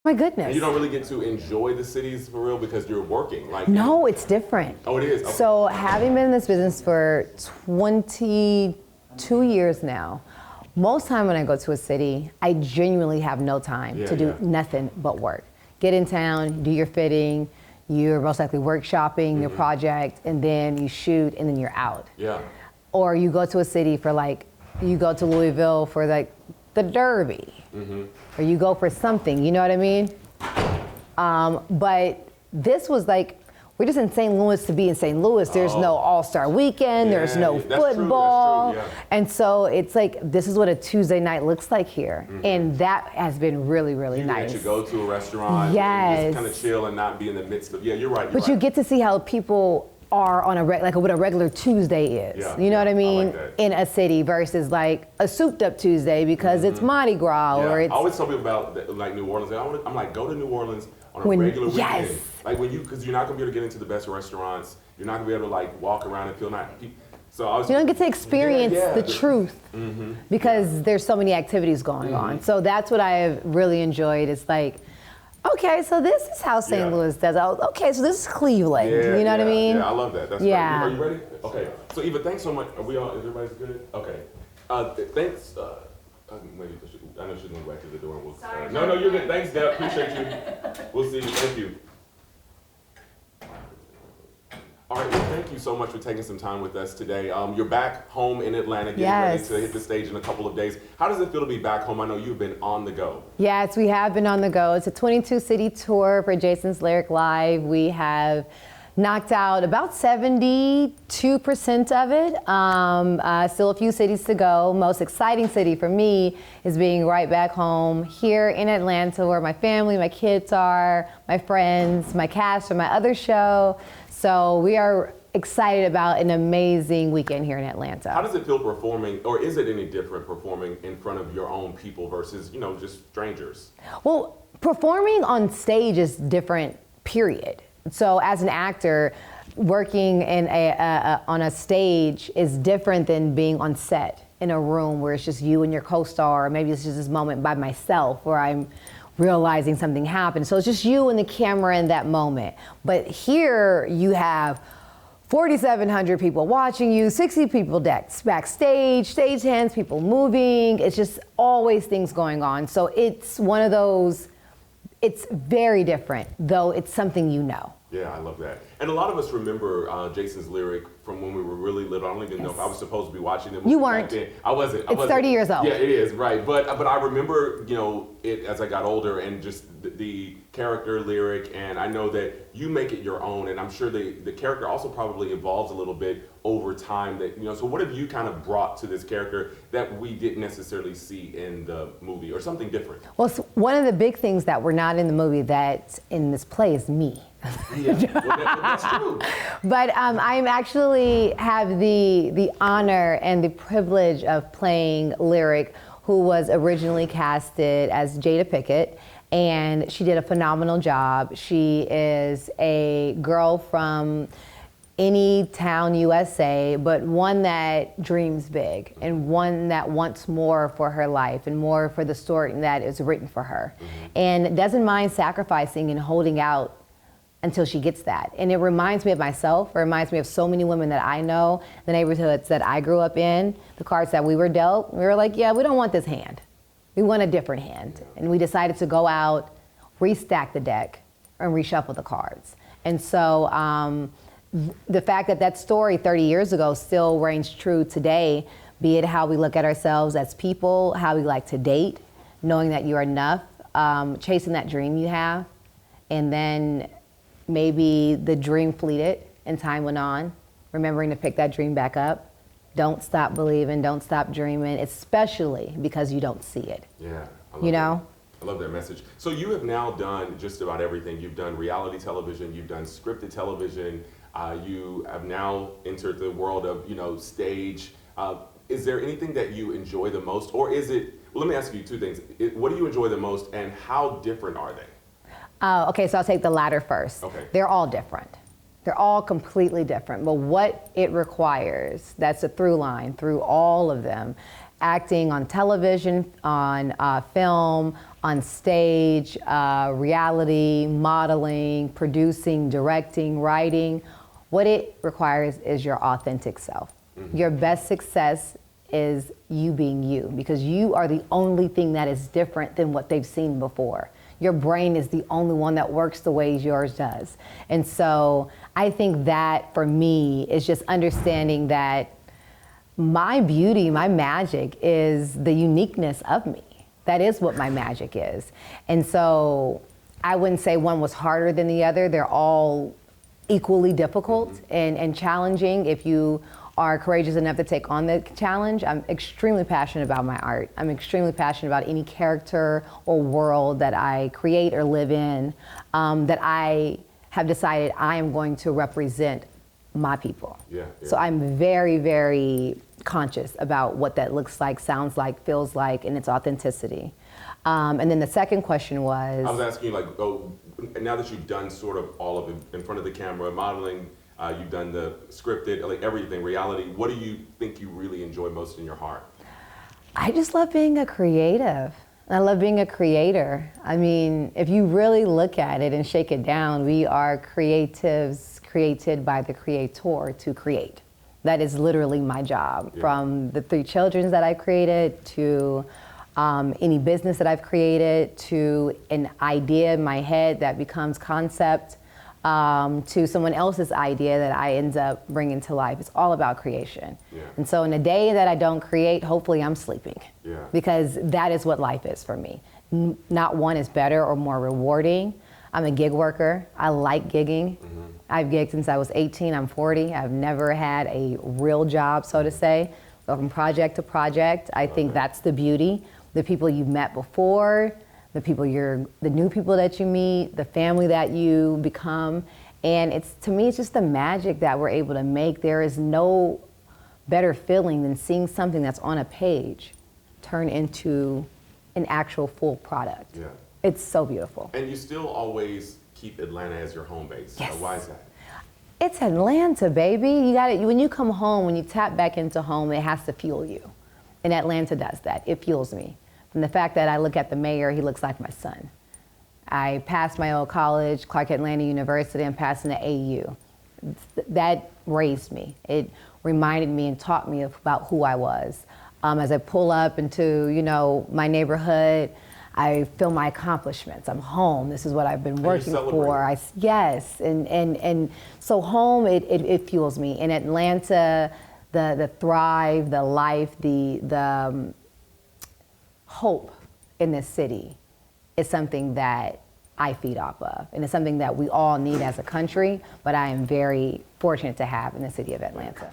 My goodness. And you don't really get to enjoy the cities for real because you're working. Like no, it's different. Oh, it is? Okay. So having been in this business for 22 years now, most time when I go to a city, I genuinely have no time to do nothing but work. Get in town, do your fitting, you're most likely workshopping your project, and then you shoot, and then you're out. Yeah. Or you go to a city for like, you go to Louisville for like the Derby, or you go for something, you know what I mean? But this was like, we're just in St. Louis to be in St. Louis. There's no All-Star Weekend, there's no football. That's true, yeah. And so it's like, this is what a Tuesday night looks like here. And that has been really, really nice. You go to a restaurant and just kind of chill and not be in the midst of, you're right. But you get to see how people are on like what a regular Tuesday is. Yeah, you know what I mean? like that. In a city versus like a souped up Tuesday because it's Mardi Gras or it's. I always tell people about like New Orleans. I'm like, go to New Orleans on a regular weekend. Yes. Like because you're not gonna be able to get into the best restaurants. You're not gonna be able to like walk around and feel not. So I was. You don't get to experience the truth because there's so many activities going on. So that's what I have really enjoyed. It's like, okay, so this is how St. Louis does. Okay, so this is Cleveland. You know what I mean? Yeah, I love that. That's great. Are you ready? Okay. So Eva, thanks so much. Are we all? Is everybody good? Okay. Thanks. Maybe I know she's going back to the door. We'll, no, you're good. Thanks, Deb. Appreciate you. We'll see you. Thank you. All right, well, thank you so much for taking some time with us today. You're back home in Atlanta, getting ready to hit the stage in a couple of days. How does it feel to be back home? I know you've been on the go. Yes, we have been on the go. It's a 22-city tour for Jason's Lyric Live. We have knocked out about 72% of it. Still a few cities to go. Most exciting city for me is being right back home here in Atlanta where my family, my kids are, my friends, my cast from my other show. So we are excited about an amazing weekend here in Atlanta. How does it feel performing, or is it any different performing in front of your own people versus, just strangers? Well, performing on stage is different, period. So as an actor, working in on a stage is different than being on set in a room where it's just you and your co-star, or maybe it's just this moment by myself where I'm realizing something happened. So it's just you and the camera in that moment. But here you have 4,700 people watching you, 60 people backstage, stage hands, people moving. It's just always things going on. So it's one of those, it's very different, though it's something you know. Yeah, I love that. And a lot of us remember Jason's Lyric from when we were really little. I don't even know if I was supposed to be watching them. You weren't. I wasn't. It's 30 years old. Yeah, it is, right. But I remember, it as I got older and just the character Lyric, and I know that you make it your own, and I'm sure the character also probably evolves a little bit over time. So what have you kind of brought to this character that we didn't necessarily see in the movie, or something different? Well, one of the big things that were not in the movie that's in this play is me. Yeah, that's true. But I'm actually have the honor and the privilege of playing Lyric, who was originally casted as Jada Pickett, and she did a phenomenal job. She is a girl from any town USA, but one that dreams big and one that wants more for her life and more for the story that is written for her, and doesn't mind sacrificing and holding out until she gets that. And it reminds me of myself. It reminds me of so many women that I know, the neighborhoods that I grew up in, the cards that we were dealt. We were like, yeah, we don't want this hand. We want a different hand. And we decided to go out, restack the deck, and reshuffle the cards. And so the fact that that story 30 years ago still reigns true today, be it how we look at ourselves as people, how we like to date, knowing that you're enough, chasing that dream you have, and then maybe the dream fleeted and time went on, remembering to pick that dream back up. Don't stop believing, don't stop dreaming, especially because you don't see it. Yeah, I love that message. So you have now done just about everything. You've done reality television, you've done scripted television, you have now entered the world of, stage. Is there anything that you enjoy the most, or is it, well, let me ask you two things. What do you enjoy the most, and how different are they? Okay, so I'll take the latter first. Okay. They're all different. They're all completely different. But what it requires, that's a through line through all of them, acting on television, on film, on stage, reality, modeling, producing, directing, writing. What it requires is your authentic self. Mm-hmm. Your best success is you being you, because you are the only thing that is different than what they've seen before. Your brain is the only one that works the way yours does. And so I think that for me is just understanding that my beauty, my magic is the uniqueness of me. That is what my magic is. And so I wouldn't say one was harder than the other. They're all equally difficult and challenging if you are courageous enough to take on the challenge. I'm extremely passionate about my art. I'm extremely passionate about any character or world that I create or live in, that I have decided I am going to represent my people. Yeah. So I'm very, very conscious about what that looks like, sounds like, feels like, and its authenticity. And then the second question was... I was asking you, now that you've done sort of all of it in front of the camera, modeling, you've done the scripted, everything, reality, what do you think you really enjoy most in your heart? I just love being a creative. I love being a creator. I mean, if you really look at it and shake it down, we are creatives created by the creator to create. That is literally my job. Yeah. From the 3 children that I've created to any business that I've created, to an idea in my head that becomes concept, to someone else's idea that I end up bringing to life. It's all about creation. Yeah. And so in a day that I don't create, hopefully I'm sleeping. Yeah. Because that is what life is for me. Not one is better or more rewarding. I'm a gig worker. I like gigging. Mm-hmm. I've gigged since I was 18. I'm 40. I've never had a real job, so to say. Go from project to project. I think that's the beauty. The people you've met before, the new people that you meet, the family that you become. And to me, it's just the magic that we're able to make. There is no better feeling than seeing something that's on a page turn into an actual full product. Yeah. It's so beautiful. And you still always keep Atlanta as your home base. Yes. Why is that? It's Atlanta, baby. When you come home, when you tap back into home, it has to fuel you. And Atlanta does that. It fuels me. From the fact that I look at the mayor, he looks like my son. I passed my old college, Clark Atlanta University, and passing the AU. That raised me. It reminded me and taught me about who I was. As I pull up into, my neighborhood, I feel my accomplishments. I'm home. This is what I've been working for. Yes, and so home, it fuels me. In Atlanta, the thrive, the life, the hope in this city is something that I feed off of, and it's something that we all need as a country, but I am very fortunate to have in the city of Atlanta.